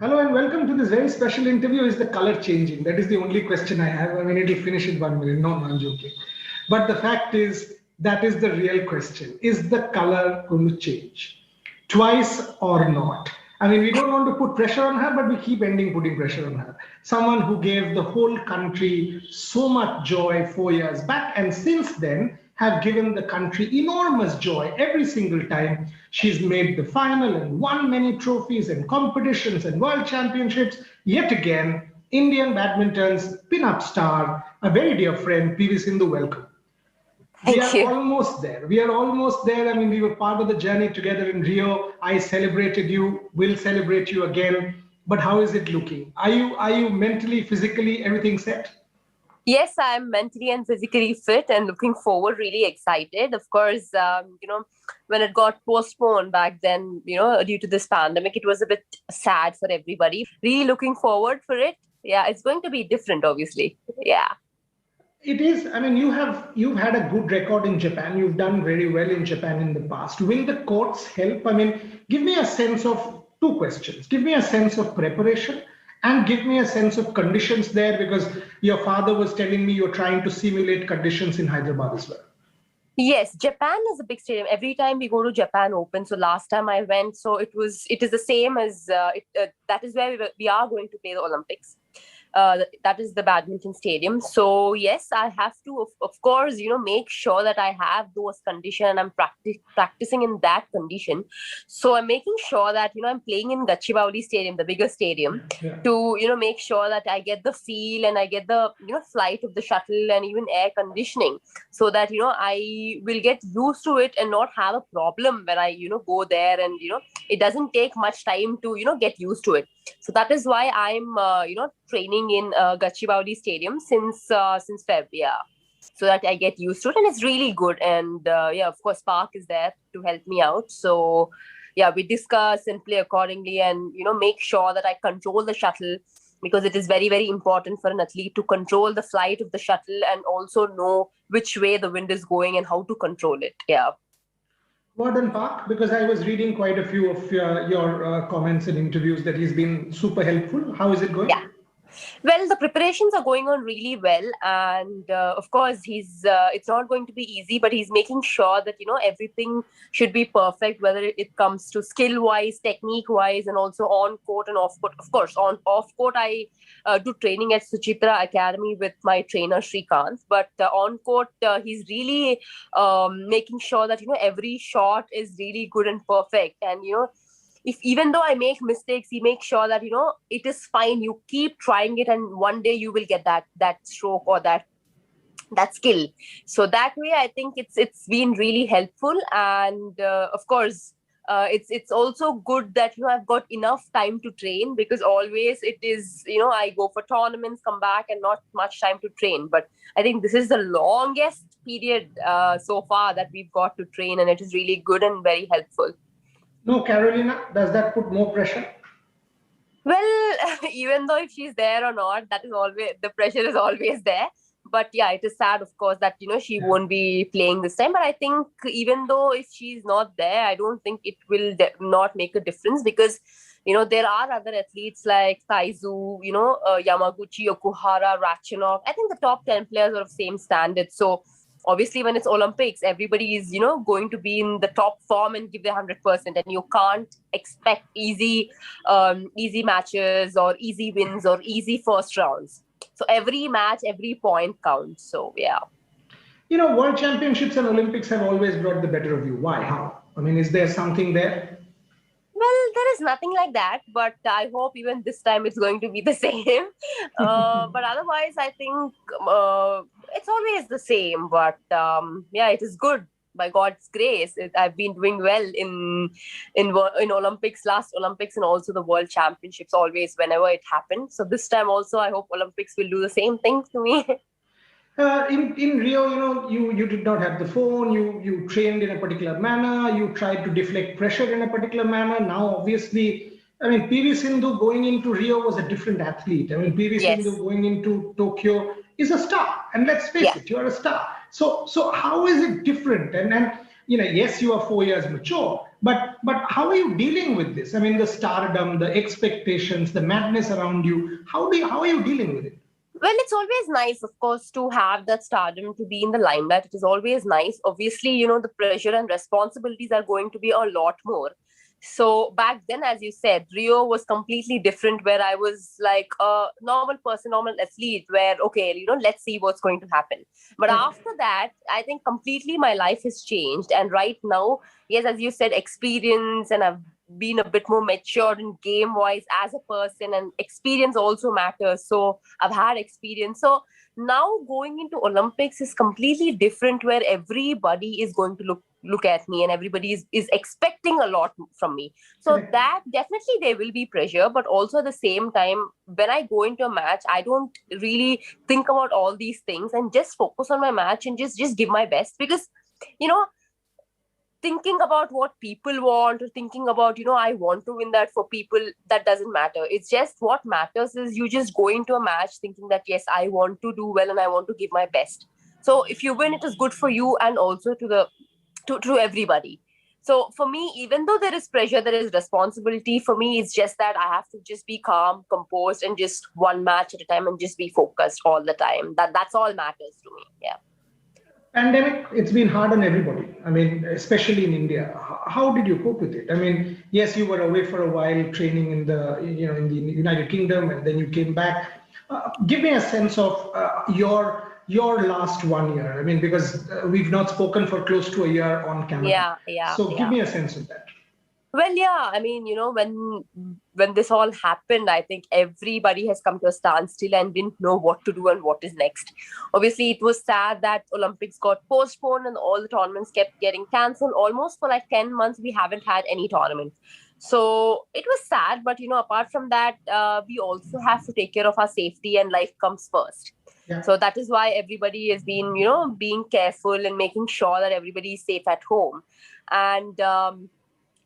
Hello and welcome to this very special interview. Is the color changing? That is the only question I have. I mean, it'll finish in 1 minute. No, I'm joking. But the fact is, that is the real question. Is the color going to change twice or not? I mean, we don't want to put pressure on her, but we keep ending putting pressure on her. Someone who gave the whole country so much joy 4 years back, and since then have given the country enormous joy every single time she's made the final and won many trophies and competitions and world championships. Yet again, Indian badminton's pin-up star, a very dear friend, PV Sindhu, welcome. We Thank are you. almost there. We are almost there. I mean, we were part of the journey together in Rio. I celebrated you, will celebrate you again. But how is it looking? Are you mentally, physically, everything set? Yes, I'm mentally and physically fit and looking forward, really excited. Of course, when it got postponed back then, due to this pandemic, it was a bit sad for everybody. Really looking forward for it. Yeah, it's going to be different, obviously. Yeah. It is. I mean, you've had a good record in Japan. You've done very well in Japan in the past. Will the courts help? I mean, give me a sense of two questions. Give me a sense of preparation and give me a sense of conditions there because your father was telling me you're trying to simulate conditions in Hyderabad as well. Yes, Japan is a big stadium. Every time we go to Japan Open, so last time I went, so it is the same as that is where we are going to play the Olympics. That is the badminton stadium. So yes, I have to, of course, make sure that I have those conditions and I'm practicing in that condition. So I'm making sure that, I'm playing in Gachibowli Stadium, the bigger stadium, Yeah. to, make sure that I get the feel and I get the, flight of the shuttle and even air conditioning so that, I will get used to it and not have a problem when I, go there and, it doesn't take much time to, get used to it. So that is why I'm, training in Gachibowli Stadium since Feb, yeah, so that I get used to it, and it's really good. And of course, Park is there to help me out. So yeah, we discuss and play accordingly, and make sure that I control the shuttle because it is very, very important for an athlete to control the flight of the shuttle and also know which way the wind is going and how to control it. Yeah. Gordon Park, because I was reading quite a few of your comments and interviews that he's been super helpful. How is it going? Yeah. Well, the preparations are going on really well, and of course, he's. It's not going to be easy, but he's making sure that everything should be perfect, whether it comes to skill-wise, technique-wise, and also on court and off court. Of course, on off court, I do training at Suchitra Academy with my trainer Shrikant, but on court, he's really making sure that every shot is really good and perfect, and if even though I make mistakes, he makes sure that it is fine. You keep trying it, and one day you will get that stroke or that skill. So that way, I think it's been really helpful, and of course, it's also good that I've got enough time to train because always it is I go for tournaments, come back, and not much time to train. But I think this is the longest period so far that we've got to train, and it is really good and very helpful. No, Carolina, does that put more pressure? Well, even though if she's there or not, that is always the pressure is always there. But yeah, it is sad, of course, that she won't be playing this time. But I think even though if she's not there, I don't think it will not make a difference because there are other athletes like Taizu, Yamaguchi, Okuhara, Ratchanov. I think the top 10 players are of same standard. So obviously when it's Olympics, everybody is going to be in the top form and give their 100%, and you can't expect easy matches or easy wins or easy first rounds. So every match, every point counts. So yeah. World championships and Olympics have always brought the better of you. Why? How? I mean, is there something there? Well, there is nothing like that, but I hope even this time it's going to be the same. But otherwise, I think it's always the same. But yeah, it is good by God's grace. I've been doing well in Olympics, last Olympics, and also the World Championships. Always, whenever it happened. So this time also, I hope Olympics will do the same thing to me. In Rio, you did not have the phone. You trained in a particular manner. You tried to deflect pressure in a particular manner. Now, obviously, I mean, PV Sindhu going into Rio was a different athlete. I mean, PV Yes. Sindhu going into Tokyo is a star, and let's face it, you're a star. So how is it different? And yes, you are 4 years mature, But how are you dealing with this? I mean, the stardom, the expectations, the madness around you. How are you dealing with it? Well, it's always nice, of course, to have that stardom, to be in the limelight. It is always nice. Obviously, the pressure and responsibilities are going to be a lot more. So back then, as you said, Rio was completely different, where I was like a normal person, normal athlete, where, okay, let's see what's going to happen. But after that, I think completely my life has changed. And right now, yes, as you said, experience, and I've been a bit more mature in game wise as a person, and experience also matters. So I've had experience. So now going into Olympics is completely different, where everybody is going to look at me, and everybody is expecting a lot from me. So Correct. that definitely there will be pressure, but also at the same time, when I go into a match, I don't really think about all these things and just focus on my match and just give my best. Because you know thinking about what people want, or thinking about, I want to win that, for people, that doesn't matter. It's just what matters is you just go into a match thinking that, yes, I want to do well and I want to give my best. So if you win, it is good for you, and also to everybody. So for me, even though there is pressure, there is responsibility. For me, it's just that I have to just be calm, composed, and just one match at a time, and just be focused all the time. That's all matters to me. Yeah. Pandemic, it's been hard on everybody. I mean, especially in India. How did you cope with it? I mean, yes, you were away for a while training in the United Kingdom, and then you came back. Give me a sense of your last 1 year. I mean, because we've not spoken for close to a year on camera. So give me a sense of that. Well, yeah, I mean, when this all happened, I think everybody has come to a standstill and didn't know what to do and what is next. Obviously, it was sad that Olympics got postponed and all the tournaments kept getting cancelled. Almost for like 10 months, we haven't had any tournaments. So it was sad, but apart from that, we also have to take care of our safety, and life comes first. Yeah. So that is why everybody has been, being careful and making sure that everybody is safe at home. And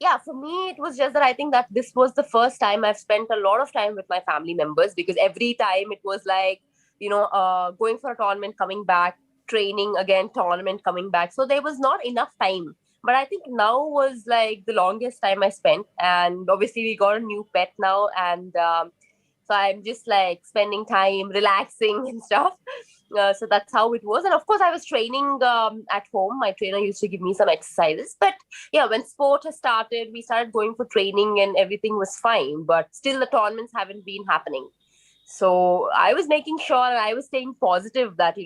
yeah, for me, it was just that I think that this was the first time I've spent a lot of time with my family members, because every time it was like, going for a tournament, coming back, training again, tournament, coming back. So there was not enough time. But I think now was like the longest time I spent. And obviously, we got a new pet now. And so I'm just like spending time relaxing and stuff. So that's how it was. And of course, I was training at home. My trainer used to give me some exercises. But yeah, when sport has started, we started going for training and everything was fine. But still, the tournaments haven't been happening. So I was making sure, I was staying positive that,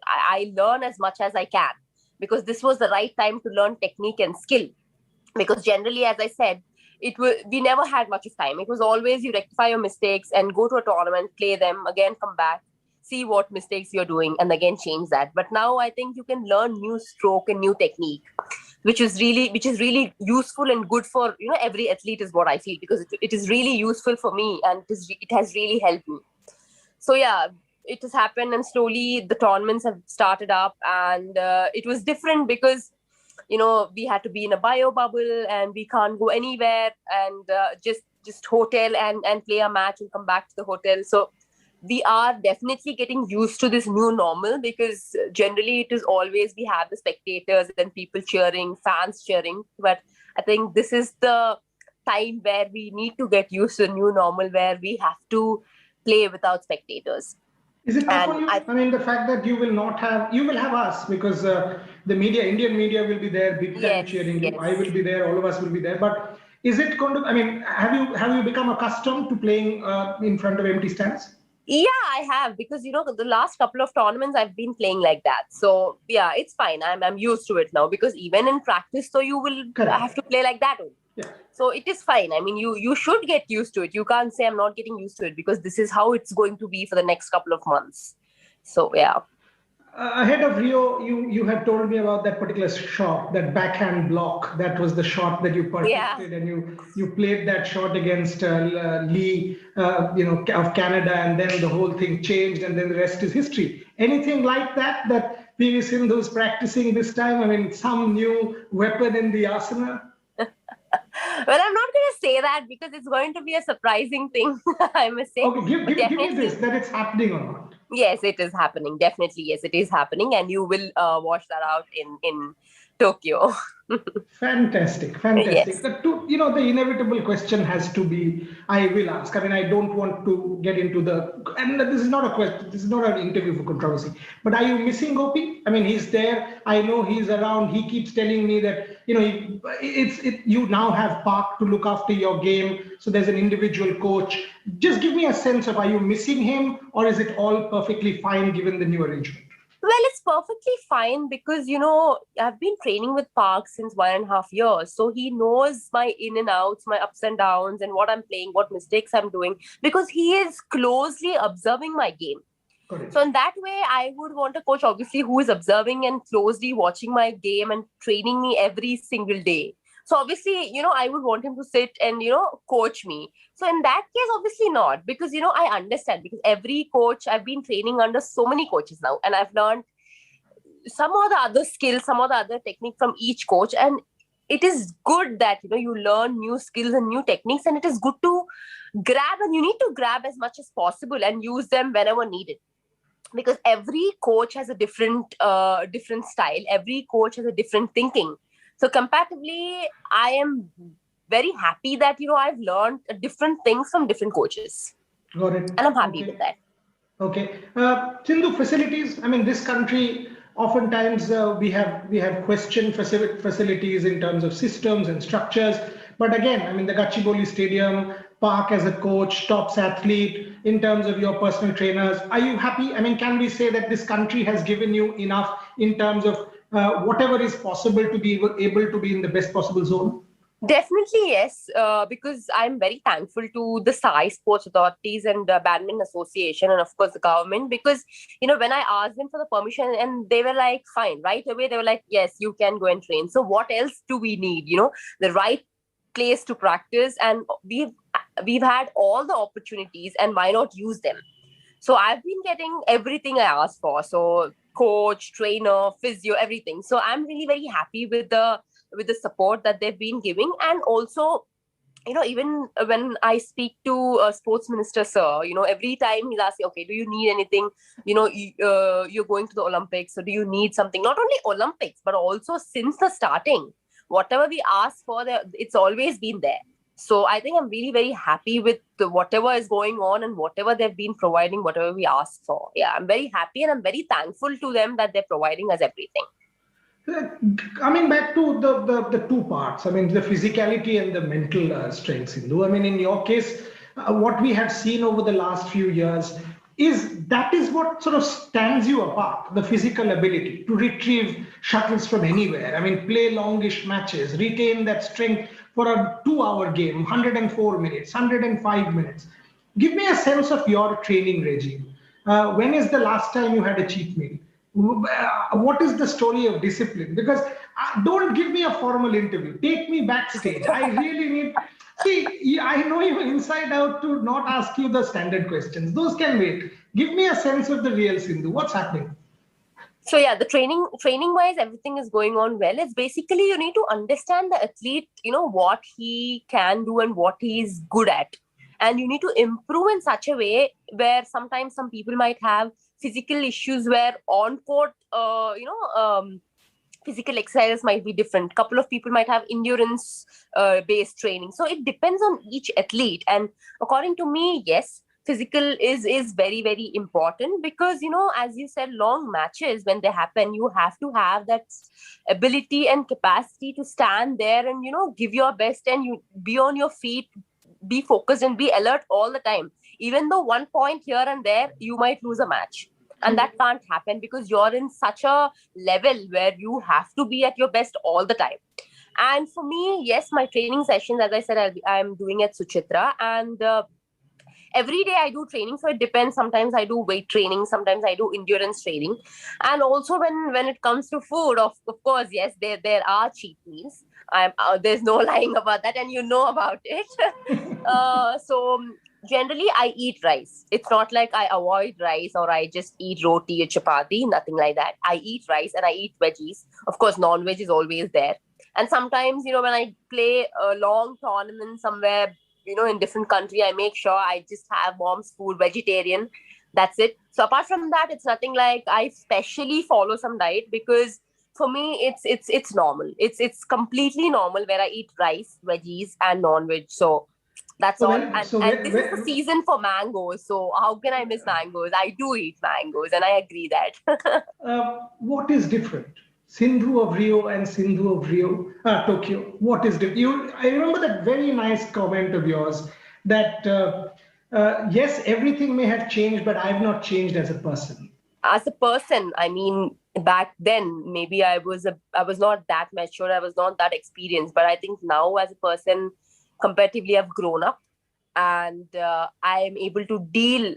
I learn as much as I can, because this was the right time to learn technique and skill. Because generally, as I said, we never had much of time. It was always you rectify your mistakes and go to a tournament, play them, again come back, see what mistakes you're doing, and again change that. But now I think you can learn new stroke and new technique, which is really useful and good for every athlete, is what I feel, because it is really useful for me, and it has really helped me. So yeah, it has happened, and slowly the tournaments have started up, and it was different because we had to be in a bio bubble, and we can't go anywhere, and just hotel and play a match and come back to the hotel. So we are definitely getting used to this new normal, because generally it is always we have the spectators and people cheering, fans cheering. But I think this is the time where we need to get used to the new normal, where we have to play without spectators. Is it tough on you? I mean, the fact that you will have us, because the media, Indian media will be there, big time cheering you. I will be there, all of us will be there. But is it going to, I mean, have you become accustomed to playing in front of empty stands? Yeah, I have, because the last couple of tournaments I've been playing like that. So yeah, it's fine. I'm used to it now, because even in practice, so you will have to play like that only. Yeah. So it is fine. I mean, you should get used to it. You can't say I'm not getting used to it, because this is how it's going to be for the next couple of months. So yeah. Ahead of Rio, you had told me about that particular shot, that backhand block. That was the shot that you perfected, and you played that shot against Lee, of Canada, and then the whole thing changed, and then the rest is history. Anything like that PV Sindhu is practicing this time? I mean, some new weapon in the arsenal? Well, I'm not going to say that, because it's going to be a surprising thing, I must say. Okay, give me this, that it's happening or not. Yes, it is happening. Definitely, yes, it is happening. And you will watch that out in Tokyo. Fantastic, fantastic. Yes. The inevitable question has to be, I will ask. I mean, I don't want to get into and this is not a question, this is not an interview for controversy, but are you missing Gopi? I mean, he's there. I know he's around. He keeps telling me that, you now have Park to look after your game. So there's an individual coach. Just give me a sense of, are you missing him, or is it all perfectly fine given the new arrangement? Well, it's perfectly fine because, I've been training with Park since 1.5 years. So he knows my in and outs, my ups and downs, and what I'm playing, what mistakes I'm doing, because he is closely observing my game. Correct. So in that way, I would want a coach, obviously, who is observing and closely watching my game and training me every single day. So obviously, I would want him to sit and, coach me. So in that case, obviously not, because, I understand, because every coach, I've been training under so many coaches now, and I've learned some of the other skills, some of the other technique from each coach. And it is good that, you learn new skills and new techniques, and it is good to grab, and you need to grab as much as possible and use them whenever needed. Because every coach has a different style. Every coach has a different thinking. So comparatively, I am very happy that, I've learned different things from different coaches. Got it. And I'm happy with that. Okay. Sindhu, facilities. I mean, this country, oftentimes we have questioned facilities in terms of systems and structures. But again, I mean, the Gachibowli Stadium, Park as a coach, tops athlete, in terms of your personal trainers, are you happy? I mean, can we say that this country has given you enough in terms of whatever is possible to be able to be in the best possible zone? Definitely, yes, because I'm very thankful to the Sai Sports Authorities and the Badminton Association, and of course the government, because, when I asked them for the permission, and they were like, fine, right away, they were like, yes, you can go and train. So what else do we need? The right place to practice, and we've had all the opportunities, and why not use them? So I've been getting everything I asked for. So coach, trainer, physio, everything. So I'm really very happy with the support that they've been giving. And also, even when I speak to a sports minister, sir, every time he's asking, okay, do you need anything? You're going to the Olympics. So do you need something? Not only Olympics, but also since the starting, whatever we ask for, it's always been there. So I think I'm really very happy with whatever is going on and whatever they've been providing, whatever we asked for. Yeah, I'm very happy, and I'm very thankful to them that they're providing us everything. Coming back to the two parts, I mean, the physicality and the mental strength, Sindhu. I mean, in your case, what we have seen over the last few years is what sort of stands you apart, the physical ability to retrieve shuttles from anywhere. I mean, play longish matches, retain that strength for a 2-hour game, 104 minutes, 105 minutes. Give me a sense of your training regime. When is the last time you had a cheat meal? What is the story of discipline? Because don't give me a formal interview. Take me backstage. I really need. See, I know you inside out to not ask you the standard questions. Those can wait. Give me a sense of the real Sindhu. What's happening? So yeah, the training wise, everything is going on well. It's basically, you need to understand the athlete, what he can do and what he's good at. And you need to improve in such a way where sometimes some people might have physical issues where on court, physical exercises might be different. Couple of people might have endurance based training. So it depends on each athlete. And according to me, yes, physical is very, very important, because, as you said, long matches, when they happen, you have to have that ability and capacity to stand there and, give your best, and you be on your feet, be focused and be alert all the time. Even though 1 point here and there, you might lose a match. And that can't happen, because you're in such a level where you have to be at your best all the time. And for me, yes, my training sessions, as I said, I'm doing at Suchitra, and every day I do training. So it depends. Sometimes I do weight training, sometimes I do endurance training. And also when it comes to food, of course, yes, there are cheat meals. There's no lying about that, and you know about it. So generally I eat rice. It's not like I avoid rice or I just eat roti or chapati, nothing like that. I eat rice and I eat veggies. Of course, non-veg is always there. And sometimes, when I play a long tournament somewhere, in different country, I make sure I just have mom's food, vegetarian. That's it. So apart from that, it's nothing like I specially follow some diet, because for me, it's normal. It's completely normal where I eat rice, veggies, and non-veg. So that's So all. when, so And this is the when, season for mangoes. So how can I miss mangoes? I do eat mangoes, and I agree that. what is different? Sindhu of Rio and Sindhu of Tokyo. What is different? I remember that very nice comment of yours that yes, everything may have changed, but I have not changed as a person. As a person, I mean, back then maybe I was not that mature, I was not that experienced, but I think now as a person, comparatively, I've grown up, and I am able to deal,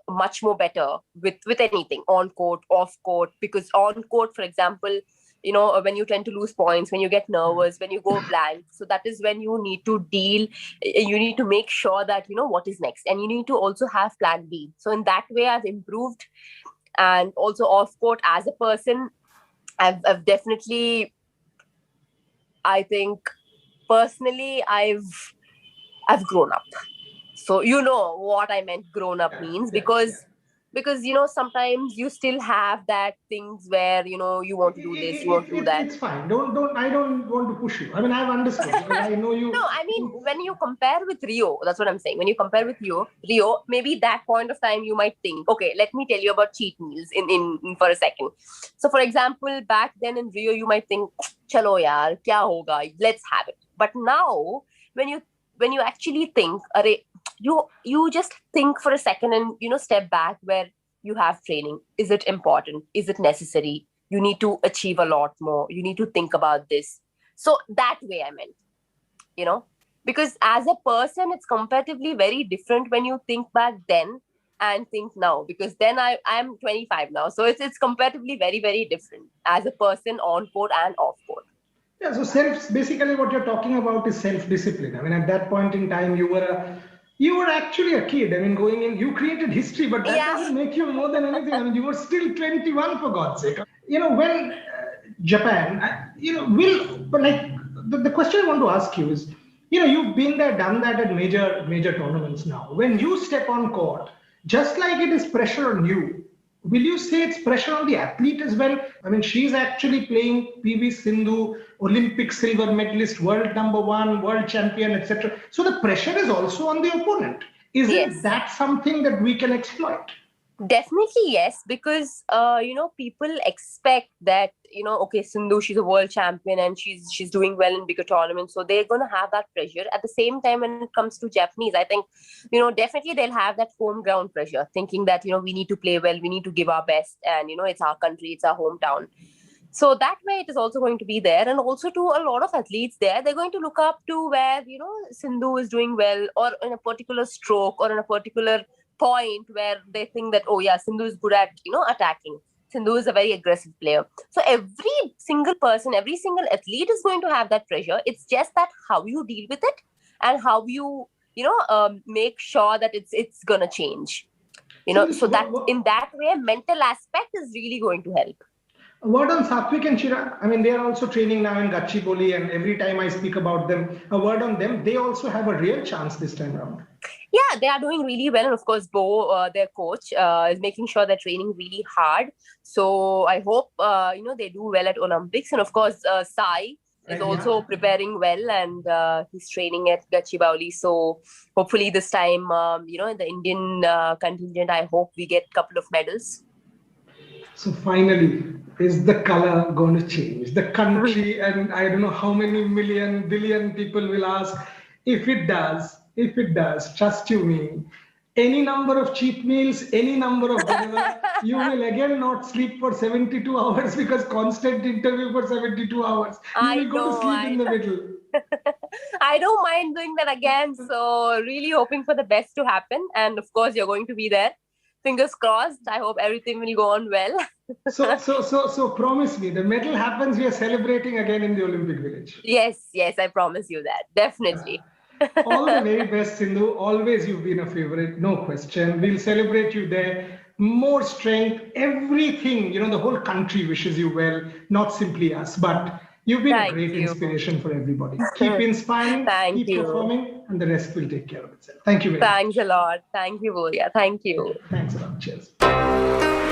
much more better with anything, on court, off court. Because on court, for example, when you tend to lose points, when you get nervous, when you go blank, so that is when you need to deal. You need to make sure that you know what is next, and you need to also have plan B. So in that way, I've improved. And also off court, as a person, I've definitely, I think, personally, I've grown up. So you know what I meant grown up means, because sometimes you still have that things where you want to do this, you want to do that. It's fine. Don't. I don't want to push you. I mean, I've understood because I know you. No, I mean, when you compare with Rio, that's what I'm saying. When you compare with Rio, maybe that point of time you might think, okay, let me tell you about cheat meals in for a second. So, for example, back then in Rio, you might think, chalo yaar, kya hoga? Let's have it. But now, when you actually think, you just think for a second and step back, where you have training. Is it important? Is it necessary? You need to achieve a lot more. You need to think about this. So that way I meant, because as a person, it's comparatively very different when you think back then and think now, because then I'm 25 now. So it's comparatively very, very different as a person, on court and off court. Yeah, so basically what you're talking about is self-discipline. I mean, at that point in time, you were actually a kid. I mean, going in, you created history, but that doesn't make you more than anything. I mean, you were still 21, for God's sake. When Japan, but like the question I want to ask you is, you've been there, done that at major tournaments now. When you step on court, just like it is pressure on you, will you say it's pressure on the athlete as well? I mean, she's actually playing PV Sindhu, Olympic silver medalist, world number one, world champion, etc. So the pressure is also on the opponent. Isn't that something that we can exploit? Definitely yes, because people expect that okay, Sindhu, she's a world champion and she's doing well in bigger tournaments, so they're gonna have that pressure. At the same time, when it comes to Japanese, I think definitely they'll have that home ground pressure, thinking that we need to play well, we need to give our best, and it's our country, it's our hometown. So that way it is also going to be there. And also to a lot of athletes there, they're going to look up to where Sindhu is doing well, or in a particular stroke, or in a particular point where they think that, oh yeah, Sindhu is good at attacking. Sindhu is a very aggressive player. So every single person, every single athlete is going to have that pressure. It's just that how you deal with it and how you make sure that it's gonna change. So that in that way, mental aspect is really going to help. A word on Satvik and Chirag. I mean, they are also training now in Gachibowli, and every time I speak about them, a word on them. They also have a real chance this time around. Yeah, they are doing really well. And of course, Bo, their coach, is making sure they're training really hard. So I hope, they do well at Olympics. And of course, Sai is also preparing well, and he's training at Gachibowli. So hopefully this time, in the Indian contingent, I hope we get a couple of medals. So finally, is the color going to change? The country, and I don't know how many million, billion people will ask. If it does, trust you me, any number of cheat meals, any number of whatever, you will again not sleep for 72 hours because constant interview for 72 hours. You will go to sleep in the middle. I don't mind doing that again. So really hoping for the best to happen. And of course, you're going to be there. Fingers crossed. I hope everything will go on well. So promise me, the medal happens, we are celebrating again in the Olympic Village. Yes, I promise you that. Definitely. All the very best, Sindhu. Always you've been a favorite, no question. We'll celebrate you there. More strength, everything. The whole country wishes you well, not simply us, but you've been a great inspiration for everybody. Keep inspiring, keep performing, and the rest will take care of itself. Thank you very much. Thanks a lot. Thank you, Bolia. Thank you. Thanks a lot. Cheers.